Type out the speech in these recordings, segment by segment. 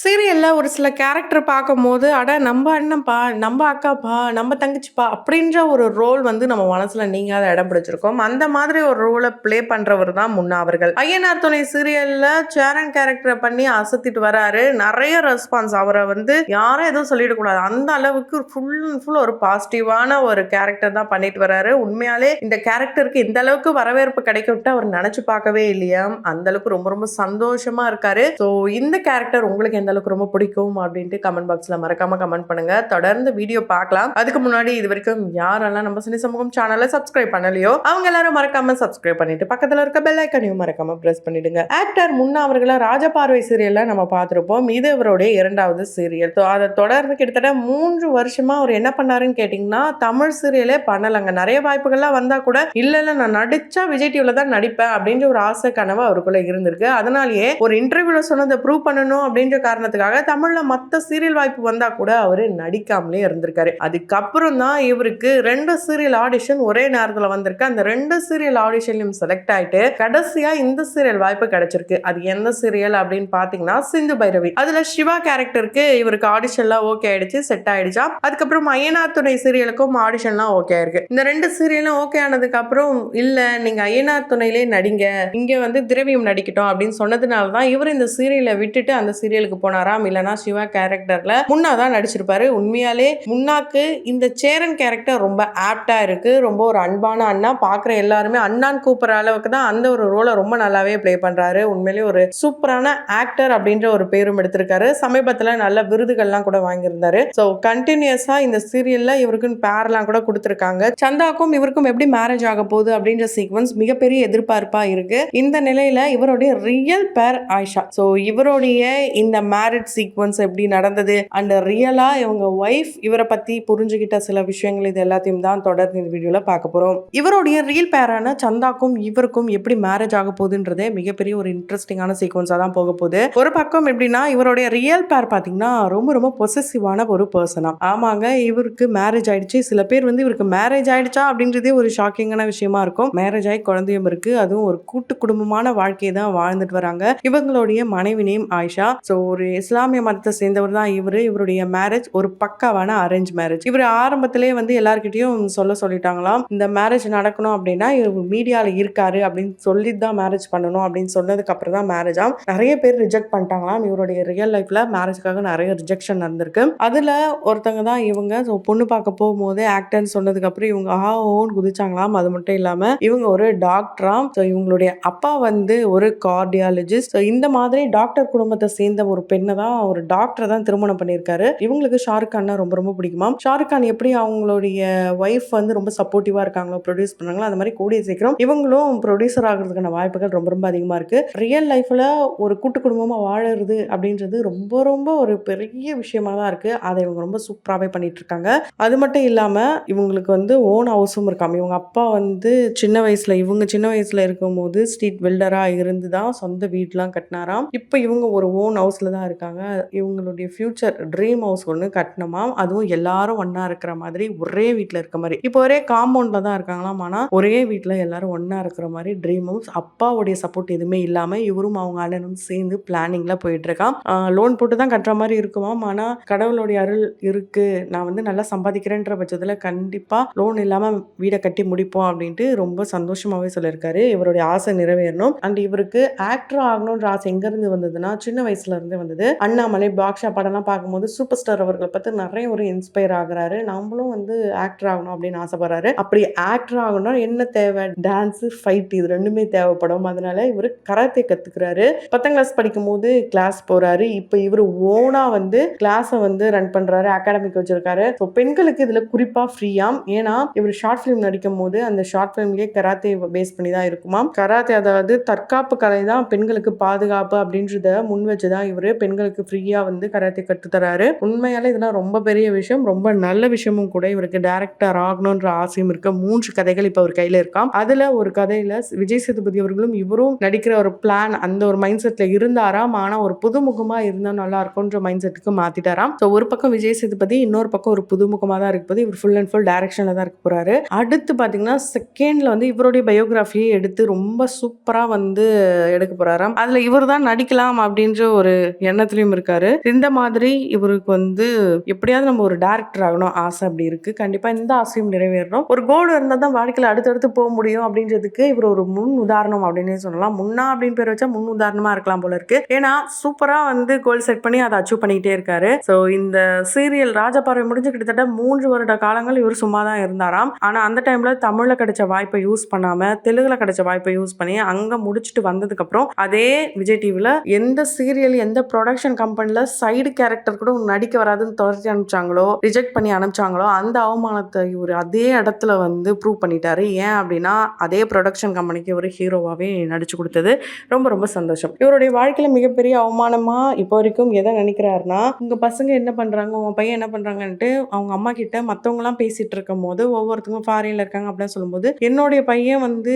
சீரியல்ல ஒரு சில கேரக்டர் பார்க்கும்போது, அட நம்ப அண்ணன்பா, நம்ப அக்காப்பா, நம்ப தங்கச்சிப்பா அப்படின்ற ஒரு ரோல் வந்து நம்ம மனசுல நீங்காத இடம் பிடிச்சிருக்கும். அந்த மாதிரி ஒரு ரோல ப்ளே பண்றவர் தான் முன்னா அவர்கள். ஐயனார் துணை சீரியல்ல சேரன் கேரக்டர பண்ணி அசத்திட்டு வராரு. நெறைய ரெஸ்பான்ஸ் அவர வந்து யாரும் எதுவும் சொல்லிடக்கூடாது. அந்த அளவுக்கு ஃபுல் அண்ட் ஃபுல் ஒரு பாசிட்டிவான ஒரு கேரக்டர் தான் பண்ணிட்டு வராரு. உண்மையாலே இந்த கேரக்டருக்கு இந்த அளவுக்கு வரவேற்பு கிடைக்கும்ட்டு அவர் நெனச்சு பார்க்கவே இல்லையாம். அந்த அளவுக்கு ரொம்ப ரொம்ப சந்தோஷமா இருக்காரு. ஸோ இந்த கேரக்டர் உங்களுக்கு எந்த அளவுக்கு ரொம்ப பிடிக்கும் அப்படின்ட்டு கமெண்ட் பாக்ஸ்ல மறக்காம கமெண்ட் பண்ணுங்க. தொடர்ந்து வீடியோ பார்க்கலாம். அதுக்கு முன்னாடி இது வரைக்கும் யாரெல்லாம் நம்ம சினி சமூகம் சேனலை சப்ஸ்கிரைப் பண்ணலையோ அவங்க எல்லாரும் மறக்காம சப்ஸ்கிரைப் பண்ணிட்டு பக்கத்துல இருக்க பெல் ஐக்கனையும் மறக்காம பிரஸ் பண்ணிடுங்க. ஆக்டர் முன்னா அவர்களை ராஜபார்வை சீரியல்ல நம்ம பார்த்திருப்போம். இது அவருடைய இரண்டாவது சீரியல். அதை தொடர்ந்து கிட்டத்தட்ட 3 வருஷமா அவர் என்ன பண்ணாருன்னு கேட்டீங்கன்னா தமிழ் சீரியலே பண்ணலங்க. நிறைய வாய்ப்புகள்லாம் வந்தா கூட இல்ல நான் நடிச்சா விஜய் டிவில தான் நடிப்பேன் அப்படின்ற ஒரு ஆசை கனவு அவருக்குள்ள இருந்திருக்கு. அதனாலேயே ஒரு இன்டர்வியூல சொன்னதை ப்ரூவ் பண்ணணும் அப்படின்ற காரணத்துக்காக தமிழ்ல மத்த சீரியல் வாய்ப்பு வந்தா கூட அவரு நடிக்காமலே இருந்திருக்காரு. அதுக்கப்புறம் தான் இவருக்கு 2 சீரியல் ஆடிஷன் ஒரே நேரத்துல வந்திருக்கு. அந்த 2 சீரியல் ஆடிஷன்லயும் செலக்ட் ஆயிட்டு கடைசியா இந்த சீரியல் வாய்ப்பு கிடைச்சிருக்கு. அது எந்த சீரியல் அப்படின்னு பாத்தீங்கன்னா சிந்து பைரவி. அதுல சிவா கேரக்டருக்கு இவருக்கு ஆடிஷன்லாம் ஓகே ஆயிடுச்சு, செட் ஆயிடுச்சா. அதுக்கப்புறம் ஐயனார் துணை சீரியலுக்கும் ஆடிஷன்லாம் ஓகே ஆயிருக்கு. இந்த 2 சீரியலும் ஓகே ஆனதுக்கு அப்புறம் இல்ல நீங்க ஐயனார் துணையிலே நடிங்க, இங்க வந்து திரவியம் நடிக்கட்டும் அப்படின்னு சொன்னதுனாலதான் இவர் இந்த சீரியலை விட்டுட்டு அந்த சீரியலுக்கு போனாராம். இல்லனா சிவா கேரக்டர்ல முன்னா தான் நடிச்சிருப்பாரு. உண்மையாலே முன்னாக்கு இந்த சேரன் கேரக்டர் ரொம்ப ஆப்டா இருக்கு. ரொம்ப ஒரு அன்பான அண்ணா, பாக்குற எல்லாருமே அண்ணான் கூப்பிடுற அளவுக்கு தான் அந்த ஒரு ரோலை ரொம்ப நல்லாவே பிளே பண்றாரு. உண்மையிலேயே ஒரு சூப்பரான ஆக்டர் அப்படின்ற ஒரு பேரும் எடுத்திருக்காரு. சமீபத்துல நல்ல விருதுகள்லாம் கூட வாங்கியிருந்தாரு. ஸோ கண்டினியூஸா இந்த சீரியல்ல இவருக்குன்னு பேர்லாம் கூட கொடுத்திருக்காங்க. சந்தாக்கும் இவருக்கும் எப்படி மேரேஜ் ஆக போகுது அப்படின்ற சீக்வன்ஸ் மிகப்பெரிய எதிர்பார்ப்பா இருக்கு. இந்த நிலையில இவருடைய ரியல் பேர் ஆயிஷா. ஸோ இவருடைய இந்த மேரேஜ் சீக்வன்ஸ் எப்படி நடந்தது அண்ட் ரியலா இவங்க ஒய்ஃப் இவரை பத்தி புரிஞ்சுக்கிட்ட சில விஷயங்கள் இது எல்லாத்தையும் தான் தொடர்ந்து இந்த வீடியோல பார்க்க போறோம். இவருடைய ரியல் பேரான சந்தாக்கும் இவருக்கும் எப்படி மேரேஜ் ஆக போகுதுன்றதே மிகப்பெரிய ஒரு இன்ட்ரெஸ்டிங்கான சீக்வன்ஸா தான் போக போகுது. ஒரு பக்கம் எப்படின்னா இவருடைய ரியல் பேர் பாத்தீங்கன்னா ரொம்ப ரொம்ப பொசசிவான ஒரு பர்சனா. ஆமாங்க, இவருக்கு மேரேஜ் ஆயிடுச்சு. சில பேர் வந்து இவருக்கு மேரேஜ் ஆயிடுச்சா அப்படின்றதே ஒரு ஷாக்கிங்கான விஷயமா இருக்கும். மேரேஜ் ஆகி குழந்தையும் இருக்கு. அதுவும் ஒரு கூட்டு குடும்பமான வாழ்க்கையை தான் வாழ்ந்துட்டு வராங்க. இவங்களுடைய மனைவி நேம் ஆயிஷா. ஸோ ஒரு இஸ்லாமிய மதத்தை சேர்ந்தவர் தான் இவரு. இவருடைய மேரேஜ் ஒரு பக்காவான அரேஞ்ச் மேரேஜ். இவர் ஆரம்பத்திலே வந்து எல்லார்கிட்டையும் சொல்லிட்டாங்களாம், இந்த மேரேஜ் நடக்கணும் அப்படின்னா இவர் மீடியால இருக்காரு அப்படின்னு சொல்லி தான் மேரேஜ் பண்ணணும் அப்படின்னு சொன்னதுக்கு அப்புறம் தான் மேரேஜ் ஆகும். நிறைய பேர் ரிஜெக்ட் பண்ணிட்டாங்களாம். இவருடைய ரியல் லைஃப்ல மேரேஜ்க்காக நிறைய ரிஜெக்ஷன் நடந்திருக்கு. அதுல ஒருத்தங்க தான் இவங்க. ஸோ பொண்ணு பார்க்க போகும்போது ஆக்டர்னு சொன்னதுக்கு அப்புறம் இவங்க ஓன்னு குதிச்சாங்களாம். அது மட்டும் இல்லாம இவங்க ஒரு டாக்டராம். ஸோ இவங்களுடைய அப்பா வந்து ஒரு கார்டியாலஜிஸ்ட். இந்த மாதிரி டாக்டர் குடும்பத்தை சேர்ந்த ஒரு பெண்ணை தான், ஒரு டாக்டரை தான் திருமணம் பண்ணியிருக்காரு. இவங்களுக்கு ஷாருக் கான்னா ரொம்ப ரொம்ப பிடிக்குமா. ஷாருக் கான் எப்படி அவங்களுடைய ஒய்ஃப் வந்து ரொம்ப சப்போர்ட்டிவா இருக்காங்களோ, ப்ரொடியூஸ் பண்ணாங்களோ, அந்த மாதிரி கூடிய சீக்கிரம் இவங்களும் ப்ரொடியூசர் ஆகிறதுக்கான வாய்ப்புகள் ரொம்ப ரொம்ப அதிகமா இருக்கு. ரியல் லைஃப்ல ஒரு கூட்டு குடும்பமா வாழறது அப்படின்றது ரொம்ப ரொம்ப ஒரு பெரிய விஷயமா தான் இருக்கு. அதை இவங்க ரொம்ப சூப்பராகவே பண்ணிட்டு இருக்காங்க. அது மட்டும் இல்லாம இவங்களுக்கு வந்து ஓன் ஹவுஸும் இருக்காம. இவங்க அப்பா வந்து இவங்க சின்ன வயசுல இருக்கும்போது ஸ்ட்ரீட் பில்டரா இருந்து தான் சொந்த வீட்லாம் கட்டினாராம். இப்போ இவங்க ஒரு ஓன் ஹவுஸ்ல தான் இருக்காங்க. இவங்களுடைய ஃபியூச்சர் ட்ரீம் ஹவுஸ் ஒன்று கட்டணுமா, அதுவும் எல்லாரும் ஒன்னா இருக்கிற மாதிரி, ஒரே வீட்டில் இருக்க மாதிரி. இப்போ ஒரே காம்பவுண்ட்ல தான் இருக்காங்களாம். ஆனால் ஒரே வீட்டில் எல்லாரும் ஒன்னா இருக்கிற மாதிரி ட்ரீம் ஹவுஸ். அப்பாவுடைய சப்போர்ட் எதுவுமே இல்லாம இவரும் அவங்க அண்ணனும் சேர்ந்து பிளானிங்ல போயிட்டு இருக்கான். லோன் போட்டு தான் கட்டுற மாதிரி இருக்குமாம். ஆனால் கடவுளுடைய அருள் இருக்கு, நான் வந்து நல்லா சம்பாதிக்கிறேன்ற பட்சத்தில் கண்டிப்பா லோன் இல்லாம வீடை கட்டி முடிப்போம் அப்படின்ட்டு ரொம்ப சந்தோஷமாவே சொல்லியிருக்காரு. இவருடைய ஆசை நிறைவேறணும். அண்ட் இவருக்கு ஆக்டர் ஆகணும்ன்ற ஆசை எங்க இருந்து வந்ததுன்னா சின்ன வயசுல இருந்து வந்தது. அண்ணாமலை பாக்ஷா படம்லாம் பார்க்கும்போது சூப்பர் ஸ்டார் அவர்களை பார்த்து நிறைய ஒரு இன்ஸ்பயர் ஆகுறாரு. நம்மளும் வந்து ஆக்டர் ஆகணும் அப்படின்னு ஆசைப்படுறாரு. அப்படி ஆக்டர் ஆகணும்னா என்ன தேவை? டான்ஸ், ஃபைட், இது ரெண்டுமே தேவைப்படும். அதனால இவர் கராத்தே கத்துக்கிறாரு. 10ஆம் கிளாஸ் படிக்கும் போது கிளாஸ் போறாரு. இப்போ இவர் ஓனா வந்து கிளாஸை வந்து ரன் பண்றாரு, அகாடமிக் வச்சிருக்காரு. ஸோ பெண்களுக்கு இதுல குறிப்பா ஃப்ரீயாம். ஏன்னா இவர் ஷார்ட் ஃபிலிம் நடிக்கும் போது அந்த ஷார்ட் ஃபிலிம்லயே கராத்தே பேஸ் பண்ணி தான் இருக்குமா. கராத்தே அதாவது தற்காப்பு கலை தான், பெண்களுக்கு பாதுகாப்பு அப்படின்றத முன் வச்சுதான் இவரு பெண்களுக்கு ஃப்ரீயா வந்து கராத்தே கற்றுத்தராரு. உண்மையாலே இதெல்லாம் ரொம்ப பெரிய விஷயம், ரொம்ப நல்ல விஷயமும் கூட. இவருக்கு டைரக்டர் ஆகணும்ன்ற ஆசையும் இருக்கு. 3 கதைகள் இப்ப அவர் கையில இருக்காம். அதுல ஒரு கதையில விஜய் சேதுபதி அவர்களும் இவரும் நடிக்கிற ஒரு பிளான், அந்த ஒரு மைண்ட் செட்ல இருந்தாராம். ஆனா ஒரு புதுமுகமா இருந்தா நல்லா இருக்கும்ன்ற மைண்ட் செட்டுக்கு மாத்திட்டாராம். ஸோ ஒரு பக்கம் விஜய் சேதுபதி, இன்னொரு பக்கம் ஒரு புதுமுகமா தான் இருக்க போது. இவர் ஃபுல் அண்ட் ஃபுல் டைரக்ஷன்ல தான் இருக்க போறாரு. அடுத்து பாத்தீங்கன்னா செகண்ட்ல வந்து இவருடைய பயோகிராஃபியை எடுத்து ரொம்ப சூப்பரா வந்து எடுக்க போறாராம். அதுல இவர் தான் நடிக்கலாம் அப்படின்ற ஒரு எண்ணத்துலயும் இருக்காரு. இந்த மாதிரி இவருக்கு வந்து எப்படியாவது நம்ம ஒரு டைரக்டர் ஆகணும் ஆசை அப்படி இருக்கு. கண்டிப்பா இந்த ஆசையும் நிறைவேறணும். ஒரு கோல் இருந்தா தான் வாழ்க்கையில அடுத்தடுத்து போ முடியும் அப்படின்றதுக்கு இவர் ஒரு முன் உதாரணம் அப்படின்னே சொல்லலாம். முன்னா அப்படின்னு பேர் வச்சா முன் உதாரணமா இருக்கலாம் போல இருக்கு. ஏன்னா சூப்பரா வந்து கோல் செட் பண்ணி அதை அச்சீவ் பண்ணிக்கிட்டே இருக்காரு. ஸோ இந்த சீரியல் ராஜபார்வை முடிஞ்சு கிட்டத்தட்ட 3 வருட காலங்கள் இவர் சும்மா தான் இருந்தாராம். ஆனா அந்த டைம்ல தமிழ்ல கிடைச்ச வாய்ப்பை யூஸ் பண்ணாம தெலுங்குல கிடைச்ச வாய்ப்பை யூஸ் பண்ணி அங்க முடிச்சுட்டு வந்ததுக்கு அப்புறம் அதே விஜய் டிவில எந்த சீரியல் எந்த ப்ரொடக்ஷன் கம்பெனில சைடு கேரக்டர் கூட நடிக்க வராதுன்னு துரத்தி அனுப்பிச்சாங்களோ ரிஜெக்ட் பண்ணி அனுப்பிச்சாங்களோ அந்த அவமானத்தை இவர் அதே இடத்துல வந்து ப்ரூவ் பண்ணிட்டாரு. ஏன் அப்படின்னா அதே ப்ரொடக்ஷன் கம்பெனிக்கு இவர் ஹீரோவாவே நடிச்சு கொடுத்தது ரொம்ப ரொம்ப சந்தோஷம். இவருடைய வாழ்க்கையில மிகப்பெரிய அவமானமா இப்போ வரைக்கும் எதை நினைக்கிறாருன்னா, உங்க பசங்க என்ன பண்றாங்க, உங்க பையன் என்ன பண்றாங்கன்ட்டு அவங்க அம்மா கிட்ட மத்தவங்க எல்லாம் பேசிட்டு இருக்கும் போது ஒவ்வொருத்தவங்க ஃபாரின்ல இருக்காங்க அப்படின்னு சொல்லும்போது என்னுடைய பையன் வந்து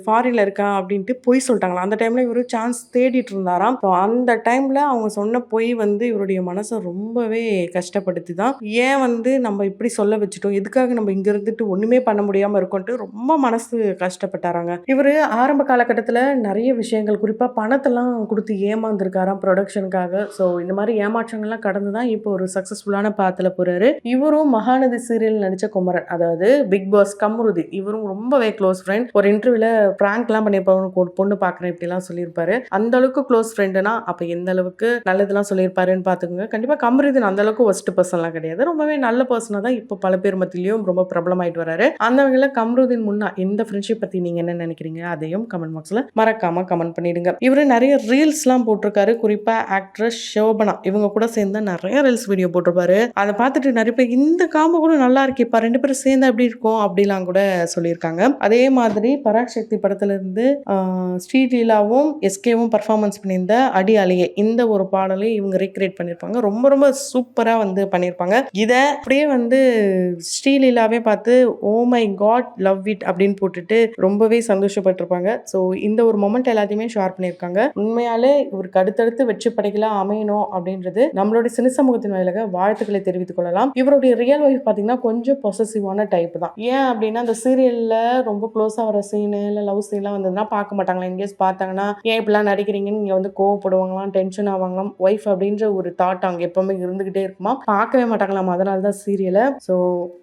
ஃபாரின்ல இருக்கான் அப்படின்ட்டு பொய் சொல்லிட்டாங்களா. அந்த டைம்ல இவரு சான்ஸ் தேடிட்டு இருந்தாராம். அந்த டைம்ல அவங்க சொன்ன பொய் வந்து இவருடைய மனசை ரொம்பவே கஷ்டப்படுத்தி தான் ஏன் வந்து நம்ம இப்படி சொல்ல வச்சுட்டோம், எதுக்காக நம்ம இங்க இருந்துட்டு ஒண்ணுமே பண்ண முடியாம இருக்கோன்ட்டு ரொம்ப மனசு கஷ்டப்பட்டாராங்க. இவரு ஆரம்ப காலகட்டத்துல நிறைய விஷயங்கள் குறிப்பா பணத்தெல்லாம் கொடுத்து ஏமாந்துருக்காராம் ப்ரொடக்ஷனுக்காக. ஸோ இந்த மாதிரி ஏமாற்றங்கள்லாம் கடந்து தான் இப்போ ஒரு சக்சஸ்ஃபுல்லான பாத்துல போறாரு. இவரும் மகாநதி சீரியல் நடிச்ச குமரன், அதாவது பிக் பாஸ் கம்ருதி, இவரும் ரொம்பவே க்ளோஸ் ஃப்ரெண்ட். ஒரு இன்டர்வியூல பிராங்க் எல்லாம் பண்ணிருப்பாரு, ஒரு பொண்ணு பாக்குறேன் இப்படி எல்லாம் சொல்லியிருப்பாரு. அந்த அளவுக்கு க்ளோஸ் ஃப்ரெண்டுனா அப்ப எந்த அளவுக்கு நல்லதெல்லாம் சொல்லியிருப்பாருன்னு பாத்துக்கோங்க. கண்டிப்பா கம்ருதீன் அந்த அளவுக்கு ஒஸ்ட் பர்சன்லாம் கிடையாது, ரொம்பவே நல்ல பர்சனா தான் இப்போ பல பேர் மத்தியிலையும் ரொம்ப பிரபலமாயிட்டு வராரு. அந்த வகையில கம்ருதீன் முன்னா இந்த ஃப்ரெண்ட்ஷிப் பத்தி நீங்க என்ன நினைக்கிறீங்க அதையும் கமெண்ட் பாக்ஸ்ல மறக்காம கமெண்ட் பண்ணிடுங்க. இவரு நிறைய ரீல்ஸ் எல்லாம் போட்டிருக்காரு. குறிப்பா ஆக்ட்ரஸ் சோபனா இவங்க கூட சேர்ந்து நிறைய ரீல்ஸ் வீடியோ போட்டிருப்பாரு. அதை பார்த்துட்டு நிறைய பேர் இந்த காம்போ கூட நல்லா இருக்கேப்பா, ரெண்டு பேரும் சேர்ந்து எப்படி இருக்கும் அப்படிலாம் கூட சொல்லியிருக்காங்க. அதே மாதிரி பராசக்தி படத்துல இருந்து ஸ்ரீலீலாவும் எஸ்கேவும் பர்ஃபார்மன்ஸ் பண்ணியிருந்த அடி அலையே இந்த ஒரு பாடலை இவங்க ரீக்ரியேட் பண்ணியிருப்பாங்க. ரொம்ப ரொம்ப சூப்பரா வந்து பண்ணியிருப்பாங்க. இதை அப்படியே வந்து ஸ்ரீலீலாவே பார்த்து oh my god love it அப்படின்னு போட்டுட்டு ரொம்பவே சந்தோஷப்பட்டிருப்பாங்க. ஸோ இந்த ஒரு மொமெண்ட் எல்லாத்தையுமே ஷேர் பண்ணியிருக்காங்க. உண்மையாலே இவருக்கு அடுத்தடுத்து வெற்றி படைக்கலாம் அமையணும் அப்படின்றது நம்மளுடைய சினி சமூகத்தின் வாயிலாக வாழ்த்துக்களை தெரிவித்துக் கொள்ளலாம். இவருடைய ரியல் லைஃப் பார்த்தீங்கன்னா கொஞ்சம் பொசசிவான டைப் தான். ஏன் அப்படின்னா அந்த சீரியல்ல ரொம்ப க்ளோஸா வர சீனு இல்லை லவ் சீன்லாம் வந்ததுன்னா பார்க்க மாட்டாங்களா. எங்கேயாவது பார்த்தாங்கன்னா ஏன் இப்படிலாம் நடிக்கிறீங்கன்னு நீங்க வந்து கோவப்படுவாங்களாம், டென்ஷன் ஆவாங்களாம். ஒய்ஃப் அப்படின்ற ஒரு தாட் அங்கே எப்பவுமே இருந்துகிட்டே இருக்குமா, பார்க்கவே மாட்டாங்களாம். அதனால தான் சீரியலை. ஸோ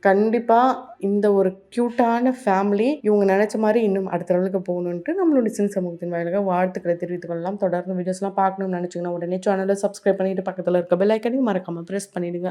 கண்டிப்பா இந்த ஒரு கியூட்டான ஃபேமிலி இவங்க நினைச்ச மாதிரி இன்னும் அடுத்த லெவலுக்கு போகணுன்ட்டு நம்மளுடைய சினி சமூகத்தின் வாயிலாக வாழ்த்துக்களை தெரிவித்துக் கொள்ளலாம். தொடர்ந்து வீடியோஸ்லாம் பார்க்கணும்னு நினைச்சீங்கன்னா உடனே சேனலை சப்ஸ்கிரைப் பண்ணிட்டு பக்கத்தில் இருக்க பெல் ஐக்கனையும் மறக்காம பிரஸ் பண்ணிடுங்க.